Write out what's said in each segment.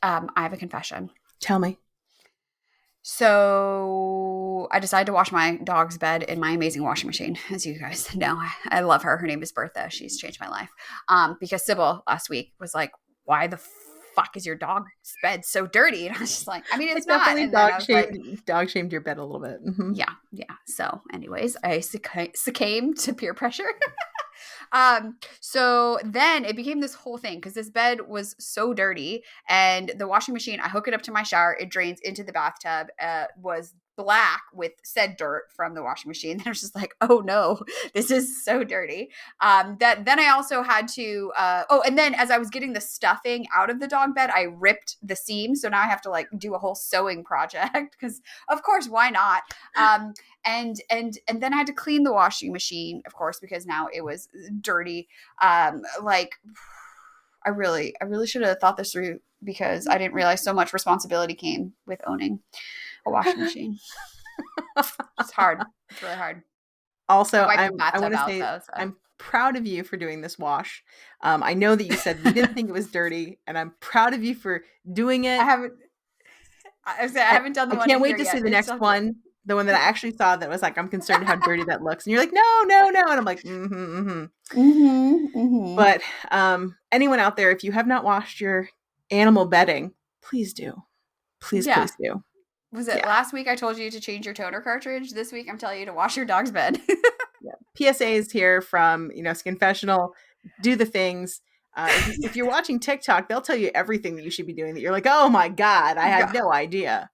I have a confession. Tell me. So I decided to wash my dog's bed in my amazing washing machine. As you guys know, I love her. Her name is Bertha. She's changed my life. Because Sybil last week was like, why the fuck is your dog's bed so dirty? And I was just like, I mean, it's not. Definitely And then I was like, dog shamed your bed a little bit. Mm-hmm. yeah. So anyways, I succumbed to peer pressure. So then it became this whole thing because this bed was so dirty, and the washing machine, I hook it up to my shower, it drains into the bathtub, was black with said dirt from the washing machine. And I was just like, oh no, this is so dirty. That then I also had to and then as I was getting the stuffing out of the dog bed, I ripped the seam. So now I have to like do a whole sewing project because of course, why not? And then I had to clean the washing machine, of course, because now it was dirty. Like I really should have thought this through because I didn't realize so much responsibility came with owning a washing machine. It's hard. It's really hard. Also, I want to say I'm proud of you for doing this wash. I know that you said you didn't think it was dirty, and I'm proud of you for doing it. I haven't done the one. I can't wait to see the next one. The one that I actually saw that was like, I'm concerned how dirty that looks. And you're like, no. And I'm like, But anyone out there, if you have not washed your animal bedding, please do. Please do. Was it last week I told you to change your toner cartridge? This week I'm telling you to wash your dog's bed. PSA is here from, Skinfessional. Do the things. If you're watching TikTok, they'll tell you everything that you should be doing that you're like, oh my God, I had no idea.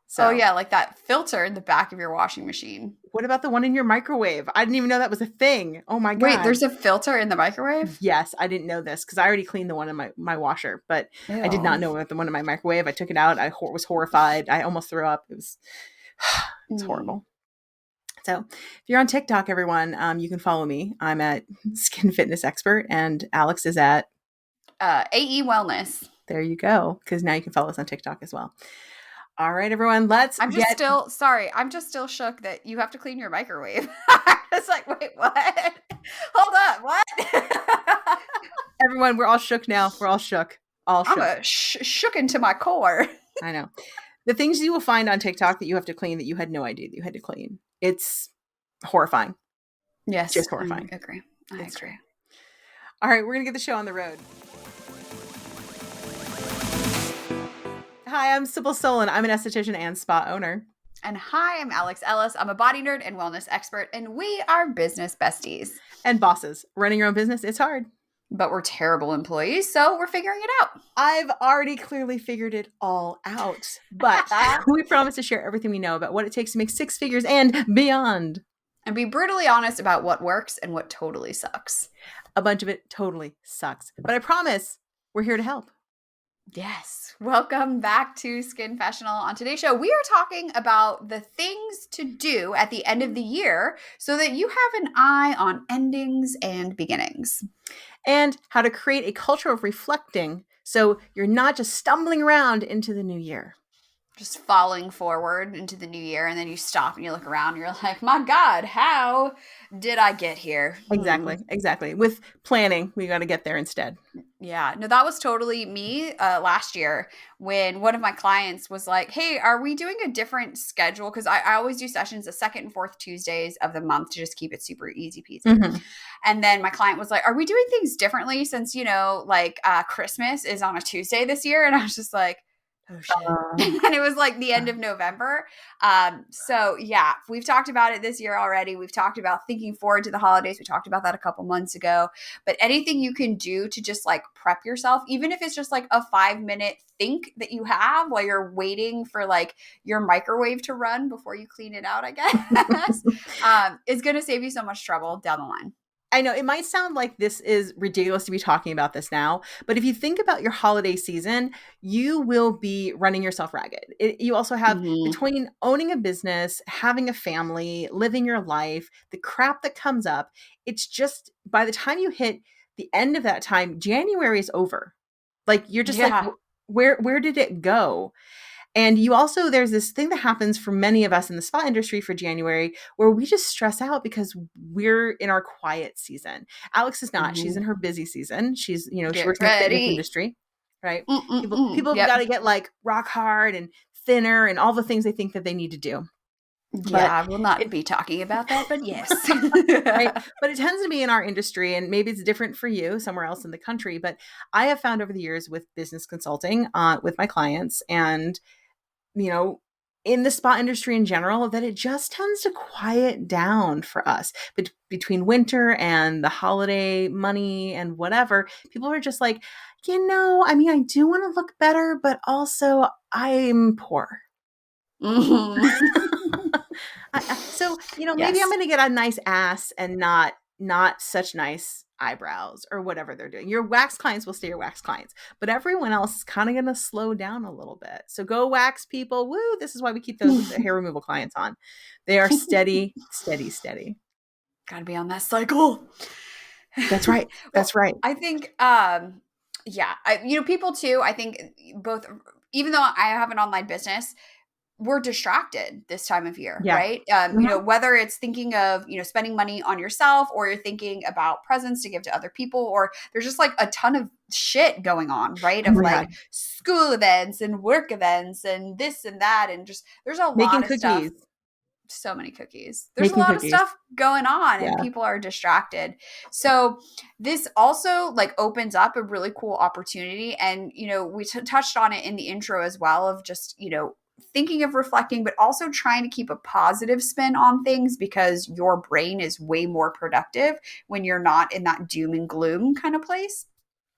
So, like that filter in the back of your washing machine. What about the one in your microwave? I didn't even know that was a thing. Oh my God. Wait, there's a filter in the microwave? Yes, I didn't know this because I already cleaned the one in my washer, but I did not know about the one in my microwave. I took it out. I was horrified. I almost threw up. It's horrible. So if you're on TikTok, everyone, you can follow me. I'm at Skin Fitness Expert, and Alex is at AE Wellness. There you go, because now you can follow us on TikTok as well. All right, everyone, I'm just still shook that you have to clean your microwave. It's like, wait, what? Hold up, what? Everyone, we're all shook now. We're all shook. I'm shook into my core. I know. The things you will find on TikTok that you have to clean that you had no idea that you had to clean. It's horrifying. Yes. Just horrifying. I agree. All right, we're going to get the show on the road. Hi, I'm Sybil Solon. I'm an esthetician and spa owner. And hi, I'm Alex Ellis. I'm a body nerd and wellness expert, and we are business besties. And bosses. Running your own business, it's hard. But we're terrible employees, so we're figuring it out. I've already clearly figured it all out. But we promise to share everything we know about what it takes to make six figures and beyond. And be brutally honest about what works and what totally sucks. A bunch of it totally sucks. But I promise we're here to help. Yes. Welcome back to Skinfessional. On today's show, we are talking about the things to do at the end of the year so that you have an eye on endings and beginnings. And how to create a culture of reflecting so you're not just stumbling around into the new year. Just falling forward into the new year, and then you stop and you look around and you're like, my God, how did I get here? Exactly. With planning, we got to get there instead. Yeah. No, that was totally me last year when one of my clients was like, hey, are we doing a different schedule? Because I always do sessions the second and fourth Tuesdays of the month to just keep it super easy peasy. Mm-hmm. And then my client was like, are we doing things differently since, Christmas is on a Tuesday this year? And I was just like, oh shit. And it was like the end of November. So yeah, we've talked about it this year already. We've talked about thinking forward to the holidays. We talked about that a couple months ago, but anything you can do to just like prep yourself, even if it's just like a 5-minute think that you have while you're waiting for like your microwave to run before you clean it out, I guess, is going to save you so much trouble down the line. I know it might sound like this is ridiculous to be talking about this now, but if you think about your holiday season, you will be running yourself ragged. You also have between owning a business, having a family, living your life, the crap that comes up. It's just by the time you hit the end of that time, January is over. Like you're just like, where did it go? And you also, there's this thing that happens for many of us in the spa industry for January where we just stress out because we're in our quiet season. Alex is not. She's in her busy season. She's, she works in the fitness industry. right? People have Yep. got to get like rock hard and thinner and all the things they think that they need to do. Yeah, But I will not it be talking about that, but yes. right, but it tends to be in our industry, and maybe it's different for you somewhere else in the country, but I have found over the years with business consulting with my clients, and you know, in the spa industry in general, that it just tends to quiet down for us. But between winter and the holiday money and whatever, people are just like, I mean, I do want to look better, but also I'm poor. So, maybe I'm Yes. going to get a nice ass and not such nice eyebrows or whatever they're doing. Your wax clients will stay your wax clients, but everyone else is kind of going to slow down a little bit. So go wax people. Woo, this is why we keep the hair removal clients on. They are steady, steady, steady. Got to be on that cycle. That's right. Well, That's right. I think yeah, people too, I think both, even though I have an online business, we're distracted this time of year, Yeah. right? Mhm. Whether it's thinking of, spending money on yourself, or you're thinking about presents to give to other people, or there's just like a ton of shit going on, right? Oh Of my like God. school events and work events and this and that. And just, there's a Making lot of stuff. cookies. So many cookies. There's a Making lot of cookies. stuff going on and Yeah. people are distracted. So this also like opens up a really cool opportunity. And, we touched on it in the intro as well, of just, thinking of reflecting, but also trying to keep a positive spin on things, because your brain is way more productive when you're not in that doom and gloom kind of place.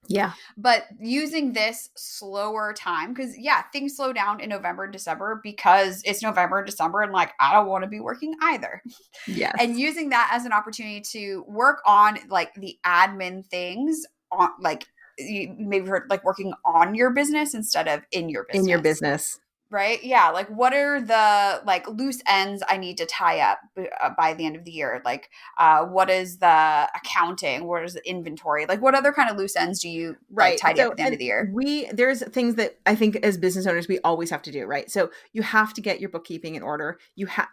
Yeah. But using this slower time, because yeah, things slow down in November and December because it's November and December, and like I don't want to be working either. And Yes. using that as an opportunity to work on like the admin things, on like you maybe heard like working on your business instead of in your In your business. business. Right? Yeah. Like, what are the like loose ends I need to tie up by the end of the year? Like, what is the accounting? What is the inventory? Like, what other kind of loose ends do you like Right. tidy up So, at the end and of the year? there's things that I think as business owners, we always have to do, right? So you have to get your bookkeeping in order.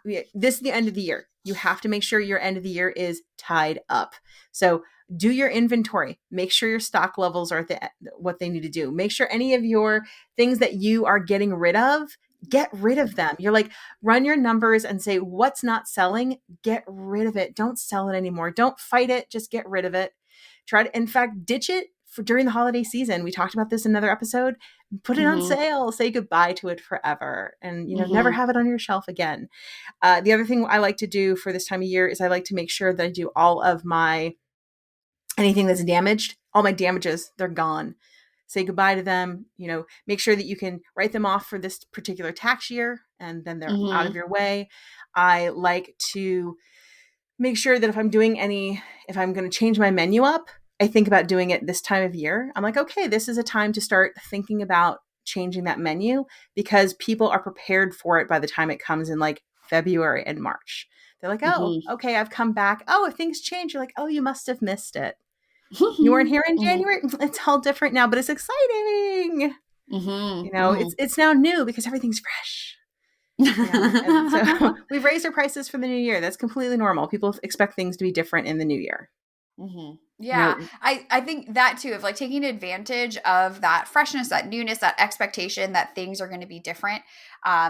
This is the end of the year. You have to make sure your end of the year is tied up. So do your inventory, make sure your stock levels are at what they need to do. Make sure any of your things that you are getting rid of, get rid of them. You're like, run your numbers and say, what's not selling? Get rid of it. Don't sell it anymore. Don't fight it. Just get rid of it. Try to, in fact, ditch it for during the holiday season. We talked about this in another episode. Put it on Mm-hmm. sale. Say goodbye to it forever, and never Mm-hmm. have it on your shelf again. The other thing I like to do for this time of year is I like to make sure that I do all of my anything that's damaged. All my damages, they're gone. Say goodbye to them. Make sure that you can write them off for this particular tax year, and then they're out of Mm-hmm. your way. I like to make sure that if I'm going to change my menu up, I think about doing it this time of year. I'm like, okay, this is a time to start thinking about changing that menu, because people are prepared for it by the time it comes in like February and March. They're like, oh, Mm-hmm. okay, I've come back. Oh, if things change, you're like, oh, you must have missed it. You weren't here in Mm-hmm. January. It's all different now, but it's exciting. Mm-hmm. It's now new because everything's fresh. And so we've raised our prices for the new year. That's completely normal. People expect things to be different in the new year. Mm-hmm. You Yeah, know, I think that too, of like taking advantage of that freshness, that newness, that expectation that things are going to be different,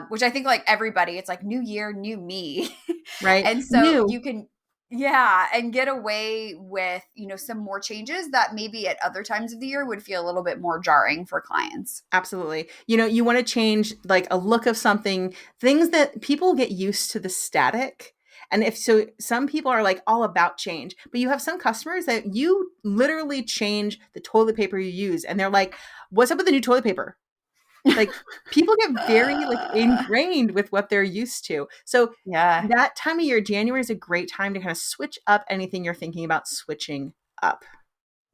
which I think like everybody, it's like new year, new me. right? And so New. you can, yeah, and get away with, some more changes that maybe at other times of the year would feel a little bit more jarring for clients. Absolutely. You want to change like a look of something, things that people get used to the static. And if so, some people are like all about change, but you have some customers that you literally change the toilet paper you use. And they're like, what's up with the new toilet paper? Like people get very like ingrained with what they're used to. So Yeah. that time of year, January is a great time to kind of switch up anything you're thinking about switching up.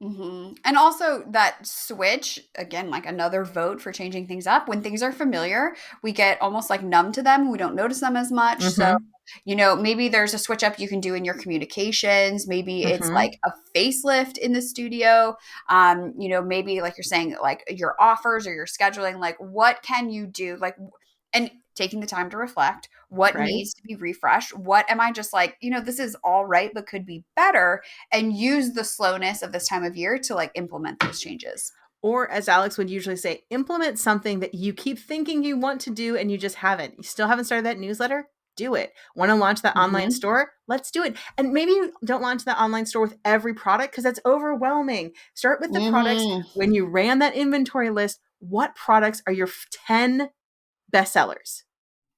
And also that switch, again, like another vote for changing things up. When things are familiar, we get almost like numb to them. We don't notice them as much. So, Mm-hmm. maybe there's a switch up you can do in your communications. Maybe it's Mm-hmm. like a facelift in the studio. Maybe like you're saying, like your offers or your scheduling, like what can you do? Like, and taking the time to reflect what Right. needs to be refreshed. What am I just like, this is all right, but could be better, and use the slowness of this time of year to like implement those changes. Or as Alex would usually say, implement something that you keep thinking you want to do and you just haven't. You still haven't started that newsletter? Do it. Want to launch that online Mm-hmm. store? Let's do it. And maybe you don't launch that online store with every product because that's overwhelming. Start with the products. Mm-hmm. When you ran that inventory list, what products are your 10 bestsellers?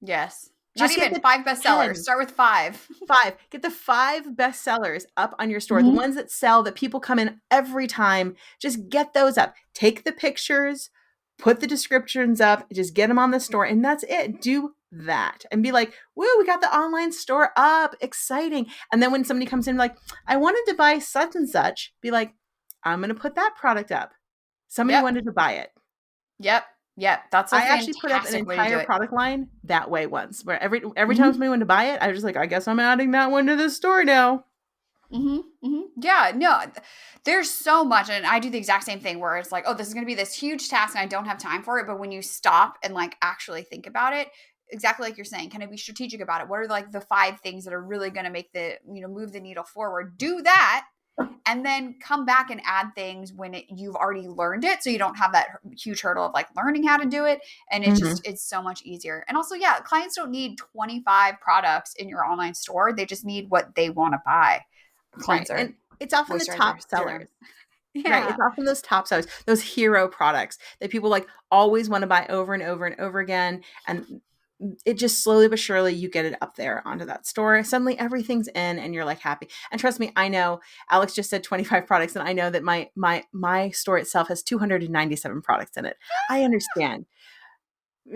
Yes. Not Just get even the 5 bestsellers. 10. Start with 5. 5. Get the 5 bestsellers up on your store. The Mm-hmm. ones that sell, that people come in every time. Just get those up. Take the pictures, put the descriptions up, just get them on the store, and that's it. Do that and be like, woo, we got the online store up. Exciting. And then when somebody comes in like, I wanted to buy such and such, be like, I'm going to put that product up. Somebody Yep. wanted to buy it. Yep. Yep. That's a I actually put up an fantastic way to do entire it. product line that way once, where every time Mm-hmm. somebody wanted to buy it, I was just like, I guess I'm adding that one to the store now. Mm-hmm. Mm-hmm. Yeah, no, there's so much. And I do the exact same thing where it's like, oh, this is going to be this huge task and I don't have time for it. But when you stop and like actually think about it, exactly like you're saying, kind of be strategic about it. What are like the 5 things that are really going to make the, move the needle forward? Do that. And then come back and add things when you've already learned it. So you don't have that huge hurdle of like learning how to do it. And it's so much easier. And also, yeah, clients don't need 25 products in your online store. They just need what they want to buy. Right. Cleanser, And it's often the top moisturizer, sellers. serum. Right. Yeah. It's often those top sellers, those hero products that people like always want to buy over and over and over again. And it just slowly but surely you get it up there onto that store. Suddenly everything's in and you're like happy. And trust me, I know Alex just said 25 products and I know that my store itself has 297 products in it. I understand.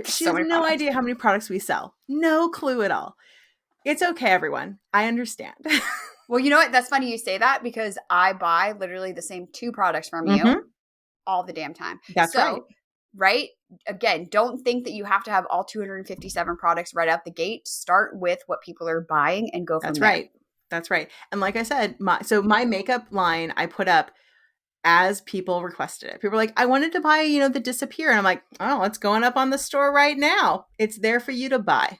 She So has many no products. idea how many products we sell. No clue at all. It's okay, everyone. I understand. Well, you know what? That's funny you say that because I buy literally the same 2 products from you all the damn time. That's right. So, right? Again, don't think that you have to have all 257 products right out the gate. Start with what people are buying and go from That's there. right. That's right. And like I said, my makeup line I put up as people requested it. People were like, I wanted to buy, the Disappear. And I'm like, oh, it's going up on the store right now. It's there for you to buy.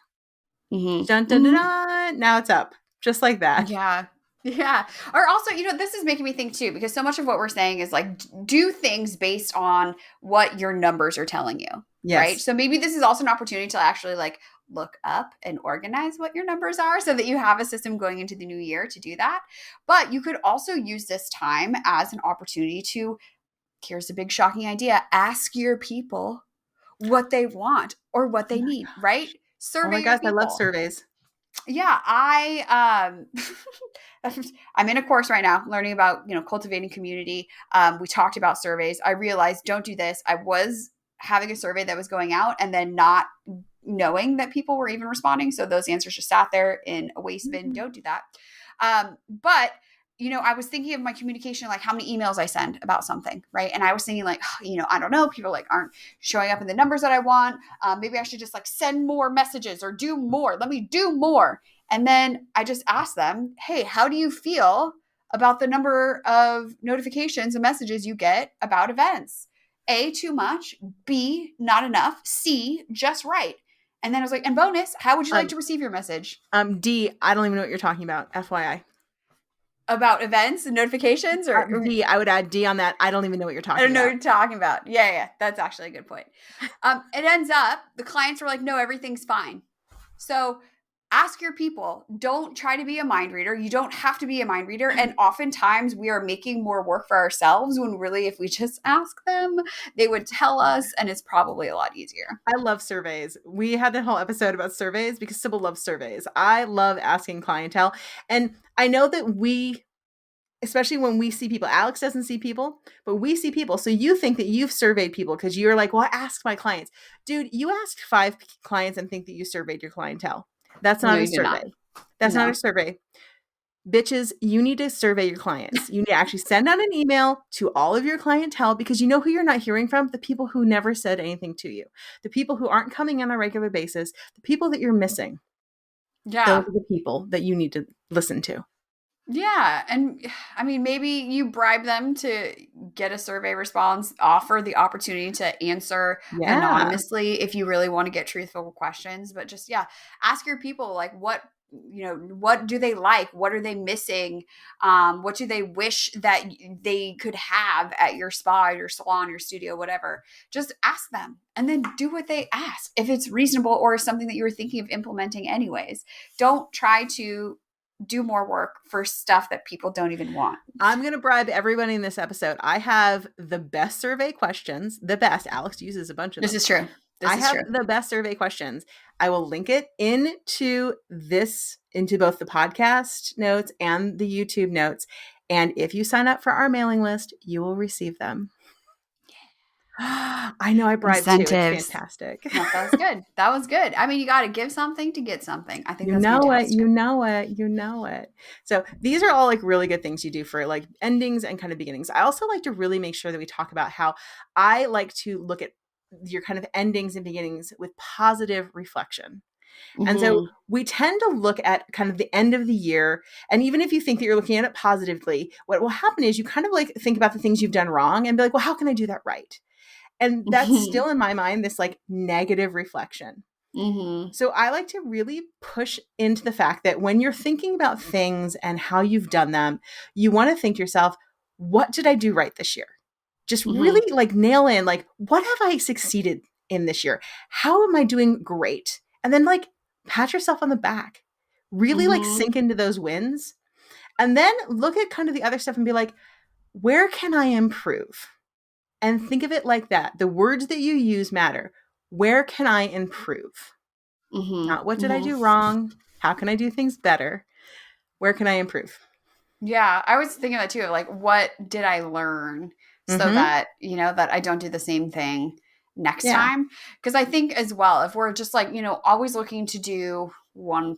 Mm-hmm. Dun, dun, dun, dun. Now it's up. Just like that. Yeah. Yeah. Or also, this is making me think too, because so much of what we're saying is like, do things based on what your numbers are telling you. Yes. Right. So maybe this is also an opportunity to actually like look up and organize what your numbers are so that you have a system going into the new year to do that. But you could also use this time as an opportunity to, here's a big shocking idea, ask your people what they want or what they need, right? Survey Oh my your gosh, I people. love surveys. Yeah, I'm in a course right now learning about, cultivating community. We talked about surveys. I realized don't do this. I was having a survey that was going out and then not knowing that people were even responding. So those answers just sat there in a waste bin. Don't do that. But I was thinking of my communication, like how many emails I send about something, right? And I was thinking like, I don't know, people like aren't showing up in the numbers that I want. Maybe I should just like send more messages or do more. Let me do more. And then I just asked them, hey, how do you feel about the number of notifications and messages you get about events? A, too much. B, not enough. C, just right. And then I was like, and bonus, how would you like to receive your message? D, I don't even know what you're talking about. FYI. About events and notifications or D, I would add D on that. I don't even know what you're talking about. I don't know what you're talking about. Yeah. That's actually a good point. It ends up, the clients were like, no, everything's fine. So ask your people. Don't try to be a mind reader. You don't have to be a mind reader. And oftentimes we are making more work for ourselves when really if we just ask them, they would tell us and it's probably a lot easier. I love surveys. We had a whole episode about surveys because Sybil loves surveys. I love asking clientele. And I know that we, especially when we see people, Alex doesn't see people, but we see people. So you think that you've surveyed people because you're like, well, I asked my clients. Dude, you asked 5 clients and think that you surveyed your clientele. That's not a survey. That's not a survey. Bitches, you need to survey your clients. You need to actually send out an email to all of your clientele because you know who you're not hearing from? The people who never said anything to you. The people who aren't coming on a regular basis. The people that you're missing. Yeah. Those are the people that you need to listen to. Yeah. And I mean, maybe you bribe them to get a survey response, offer the opportunity to answer Yeah. anonymously if you really want to get truthful questions. But just, yeah, ask your people, like, what do they like? What are they missing? What do they wish that they could have at your spa, your salon, your studio, whatever? Just ask them and then do what they ask if it's reasonable or something that you were thinking of implementing anyways. Don't try to do more work for stuff that people don't even want. I'm going to bribe everybody in this episode. I have the best survey questions, the best. Alex uses a bunch of This them. is true. This I is have true. the best survey questions. I will link it into both the podcast notes and the YouTube notes. And if you sign up for our mailing list, you will receive them. I know I bribed too. It's Incentives. fantastic. No, that was good. That was good. I mean, you got to give something to get something. I think You that's know it, you fantastic. know it, you know it. So these are all like really good things you do for like endings and kind of beginnings. I also like to really make sure that we talk about how I like to look at your kind of endings and beginnings with positive reflection. And so Mm-hmm. we tend to look at kind of the end of the year. And even if you think that you're looking at it positively, what will happen is you kind of like think about the things you've done wrong and be like, well, how can I do that right? And that's Mm-hmm. still in my mind, this like negative reflection. Mm-hmm. So I like to really push into the fact that when you're thinking about things and how you've done them, you want to think to yourself, what did I do right this year? Just Mm-hmm. really like nail in, like, what have I succeeded in this year? How am I doing great? And then like pat yourself on the back, really like Mm-hmm. sink into those wins. And then look at kind of the other stuff and be like, where can I improve? And think of it like that. The words that you use matter. Where can I improve? Not what did I Mm-hmm. do wrong? How can I do things better? Where can I improve? Yeah, I was thinking that too. Like, what did I learn so Mm-hmm. that, that I don't do the same thing next Yeah. time? Because I think as well, if we're just like, always looking to do 1%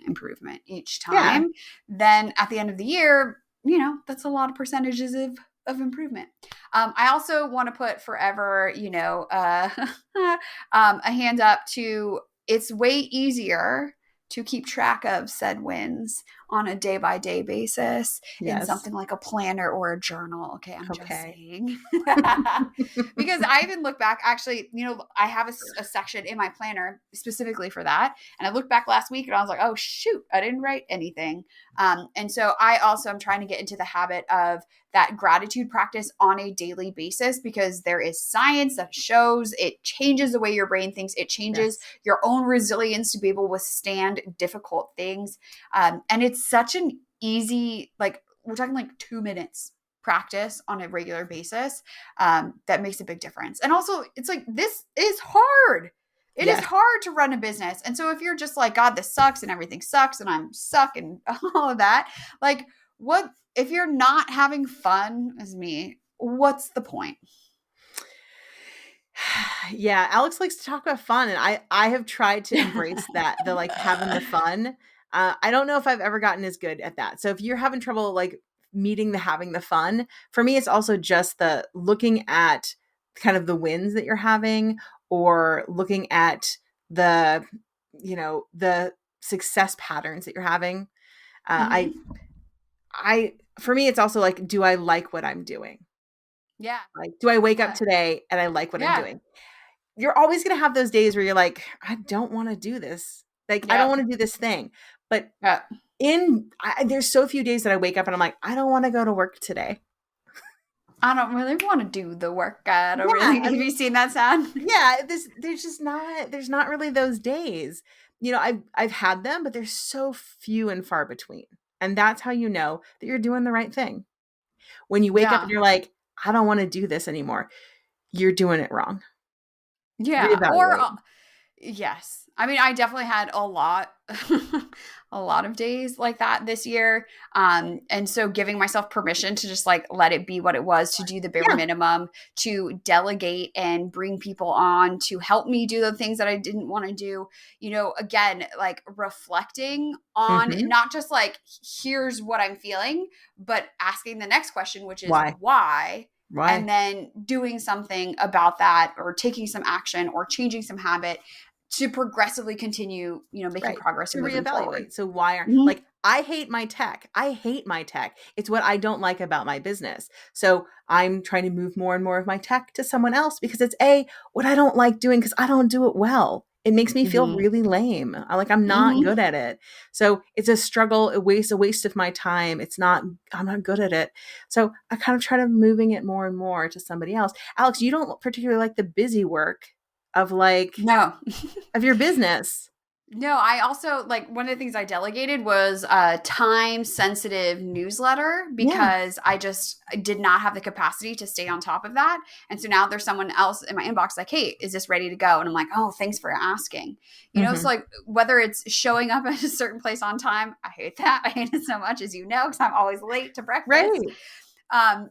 improvement each Yeah. time, then at the end of the year, that's a lot of percentages of improvement. I also want to put forever, a hand up to it's way easier to keep track of said wins on a day by day basis in Yes. something like a planner or a journal. Okay, I'm just Okay. saying. Because I even look back, actually, I have a section in my planner specifically for that. And I looked back last week and I was like, oh, shoot, I didn't write anything. And so I also am trying to get into the habit of that gratitude practice on a daily basis because there is science that shows it changes the way your brain thinks. It changes Yes. your own resilience to be able to withstand difficult things. And it's such an easy, like, we're talking like 2 minutes practice on a regular basis that makes a big difference. And also, it's like, this is hard. It is Yes. hard to run a business. And so if you're just like, God, this sucks and everything sucks and I'm suck and all of that, like, what if you're not having fun as me? What's the point? Yeah, Alex likes to talk about fun, and I have tried to embrace that, the like having the fun. I don't know if I've ever gotten as good at that. So if you're having trouble like meeting the having the fun, for me, it's also just the looking at kind of the wins that you're having, or looking at the the success patterns that you're having. Uh, I Mm-hmm. I for me, it's also like, do I like what I'm doing? Yeah. Like, do I wake up Yeah. today and I like what I'm Yeah. doing? You're always going to have those days where you're like, I don't want to do this. Like, I don't Yeah. want to do this thing. But Yeah. there's so few days that I wake up and I'm like, I don't want to go to work today. I don't really want to do the work. I don't Yeah. really. Have you seen that sound? Yeah. There's not really those days. I've had them, but they're so few and far between. And that's how you know that you're doing the right thing. When you wake up and Yeah. you're like, I don't want to do this anymore, you're doing it wrong. Yeah. Or Reevaluate. yes. I mean, I definitely had a lot a lot of days like that this year. And so giving myself permission to just like let it be what it was, to do the bare Yeah. minimum, to delegate and bring people on to help me do the things that I didn't want to do. Again, like reflecting on Hmm. not just like here's what I'm feeling, but asking the next question, which is Why? why, and Why? then doing something about that or taking some action or changing some habit to progressively continue, making Right. progress To and moving forward. reevaluate. So why are Mhm. like I hate my tech. I hate my tech. It's what I don't like about my business. So I'm trying to move more and more of my tech to someone else because it's what I don't like doing because I don't do it well. It makes me feel Mm-hmm. really lame. I'm not Mm-hmm. good at it. So it's a struggle, a waste of my time. I'm not good at it. So I kind of try to moving it more and more to somebody else. Alex, you don't particularly like the busy work of No. of your business. No, I also like one of the things I delegated was a time sensitive newsletter Yeah. because I did not have the capacity to stay on top of that. And so now there's someone else in my inbox like, hey, is this ready to go? And I'm like, oh, thanks for asking. So Hmm. like whether it's showing up at a certain place on time, I hate that. I hate it so much, as you know, because I'm always late to breakfast. Right.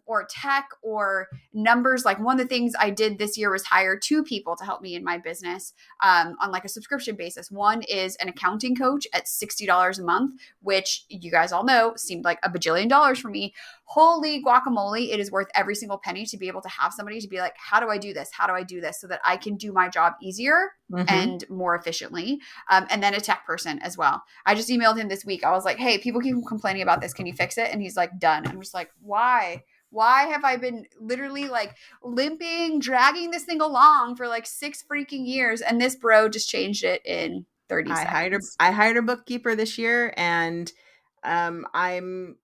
Or tech or numbers. Like one of the things I did this year was hire two people to help me in my business on like a subscription basis. One is an accounting coach at $60 a month, which you guys all know seemed like a bajillion dollars for me. Holy guacamole, it is worth every single penny to be able to have somebody to be like, how do I do this? How do I do this? So that I can do my job easier Hmm. and more efficiently. And then a tech person as well. I just emailed him this week. I was like, hey, people keep complaining about this. Can you fix it? And he's like, done. I'm just like, why? Why have I been literally like limping, dragging this thing along for like 6 freaking years? And this bro just changed it in 30 seconds. I hired a bookkeeper this year, and I'm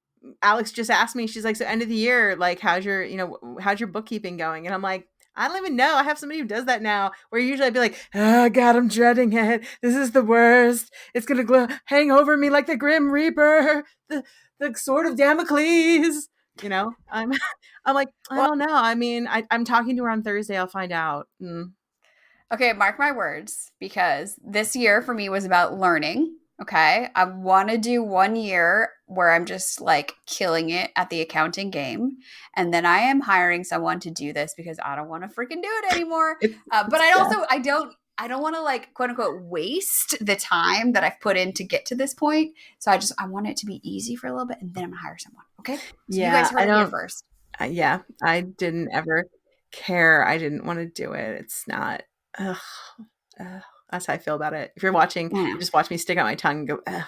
Alex just asked me, she's like, so end of the year, like how's your bookkeeping going? And I'm like, I don't even know. I have somebody who does that now, where usually I'd be like, oh God, I'm dreading it. This is the worst. It's gonna hang over me like the Grim Reaper, the sword of Damocles. I'm I'm like, I Well, don't know. I mean, I'm talking to her on Thursday. I'll find out. okay, mark my words, because this year for me was about learning. Okay. I want to do 1 year where I'm just like killing it at the accounting game. And then I am hiring someone to do this because I don't want to freaking do it anymore. It's, But yeah. I don't want to like quote unquote waste the time that I've put in to get to this point. So I want it to be easy for a little bit and then I'm going to hire someone. Okay. So you guys Yeah, I heard it here don't. first. Yeah, I didn't ever care. I didn't want to do it. It's not. Ugh, ugh. That's how I feel about it. If you're watching, you Yeah. just watch me stick out my tongue and go ugh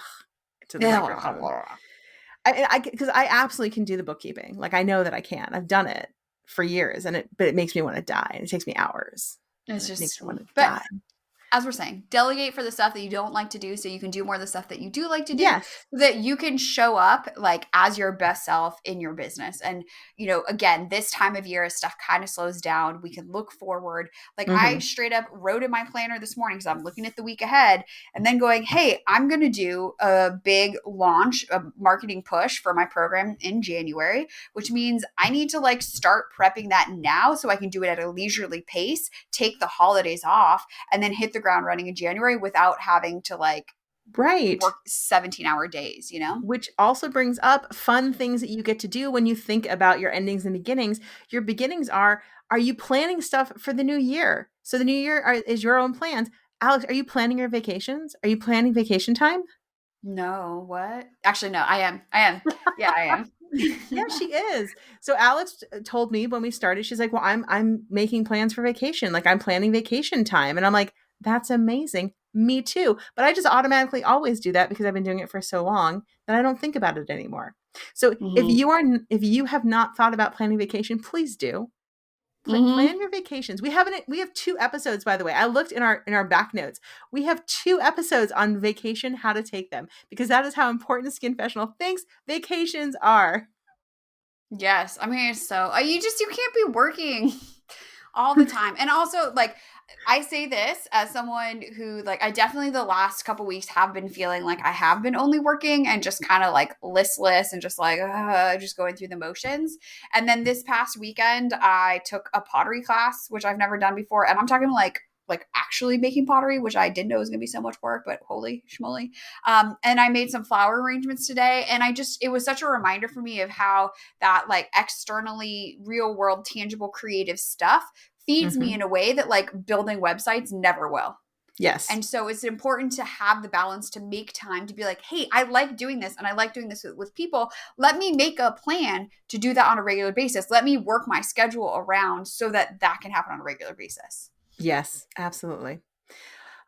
to the microphone. Because I absolutely can do the bookkeeping. Like I know that I can. I've done it for years, but it makes me want to die. And it takes me hours, It's and it makes just, me want to but die. as we're saying, delegate for the stuff that you don't like to do so you can do more of the stuff that you do like to do Yes. so that you can show up like as your best self in your business. And, again, this time of year as stuff kind of slows down, we can look forward. Like I Hmm. straight up wrote in my planner this morning because I'm looking at the week ahead and then going, hey, I'm going to do a big launch, a marketing push for my program in January, which means I need to like start prepping that now so I can do it at a leisurely pace, take the holidays off, and then hit the ground running in January without having to like Right. work 17-hour days, you know? Which also brings up fun things that you get to do when you think about your endings and beginnings. Your beginnings are you planning stuff for the new year? So the new year is your own plans. Alex, are you planning your vacations? Are you planning vacation time? No, what? Actually, no, I am. I am. Yeah, I am. Yeah, she is. So Alex told me when we started, she's like, "Well, I'm making plans for vacation. Like I'm planning vacation time." And I'm like, "That's amazing. Me too." But I just automatically always do that because I've been doing it for so long that I don't think about it anymore. So Mm-hmm. if you have not thought about planning vacation, please do. Mm-hmm. Plan your vacations. We have 2 episodes, by the way. I looked in our back notes. We have 2 episodes on vacation, how to take them, because that is how important Skinfessional thinks vacations are. Yes. I mean, it's so you can't be working all the time. And also, like, I say this as someone who, like, I definitely the last couple weeks have been feeling like I have been only working and just kind of like listless and just like just going through the motions. And then this past weekend, I took a pottery class, which I've never done before, and I'm talking like actually making pottery, which I didn't know was going to be so much work, but holy schmoly. And I made some flower arrangements today. And it was such a reminder for me of how that like externally real world, tangible, creative stuff feeds me Hmm. in a way that like building websites never will. Yes. And so it's important to have the balance to make time to be like, hey, I like doing this and I like doing this with people. Let me make a plan to do that on a regular basis. Let me work my schedule around so that that can happen on a regular basis. Yes, absolutely.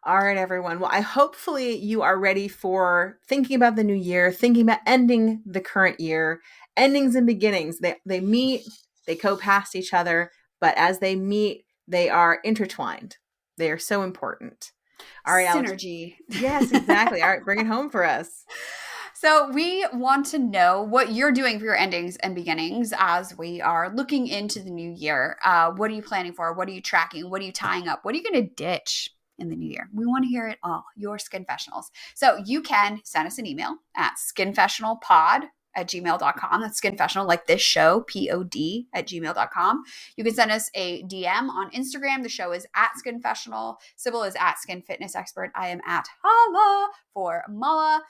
All right, everyone. Well, hopefully you are ready for thinking about the new year, thinking about ending the current year. Endings and beginnings. They meet, they go past each other, but as they meet, they are intertwined. They are so important. All right, Alex. Synergy. Yes, exactly. All right, bring it home for us. So, we want to know what you're doing for your endings and beginnings as we are looking into the new year. What are you planning for? What are you tracking? What are you tying up? What are you going to ditch in the new year? We want to hear it all, your Skinfessionals. So, you can send us an email at skinfessionalpod@gmail.com. That's Skinfessional, like this show, pod@gmail.com. You can send us a DM on Instagram. The show is at Skinfessional. Sybil is at Skin Fitness Expert. I am at Hala for Mala.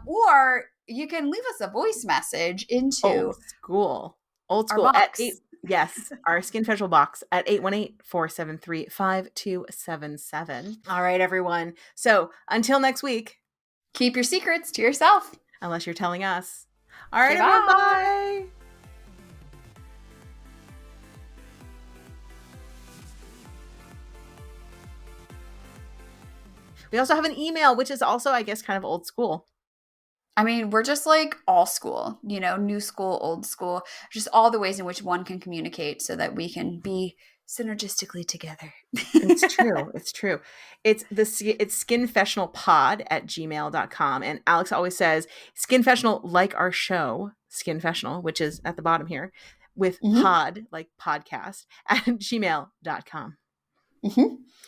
Or you can leave us a voice message into Old school. Old our school at box. 8. Yes, our Skinfessional box at 818-473-5277. All right, everyone. So until next week, Keep your secrets to yourself. unless you're telling us. All right, Okay, everyone. bye. Bye. We also have an email, which is also, I guess, kind of old school. I mean, we're just like all school, new school, old school, just all the ways in which one can communicate so that we can be synergistically together. It's true. It's true. It's skinfessionalpod@gmail.com. And Alex always says Skinfessional, like our show, Skinfessional, which is at the bottom here, with Mm-hmm. pod, like podcast, at gmail.com. Mm-hmm.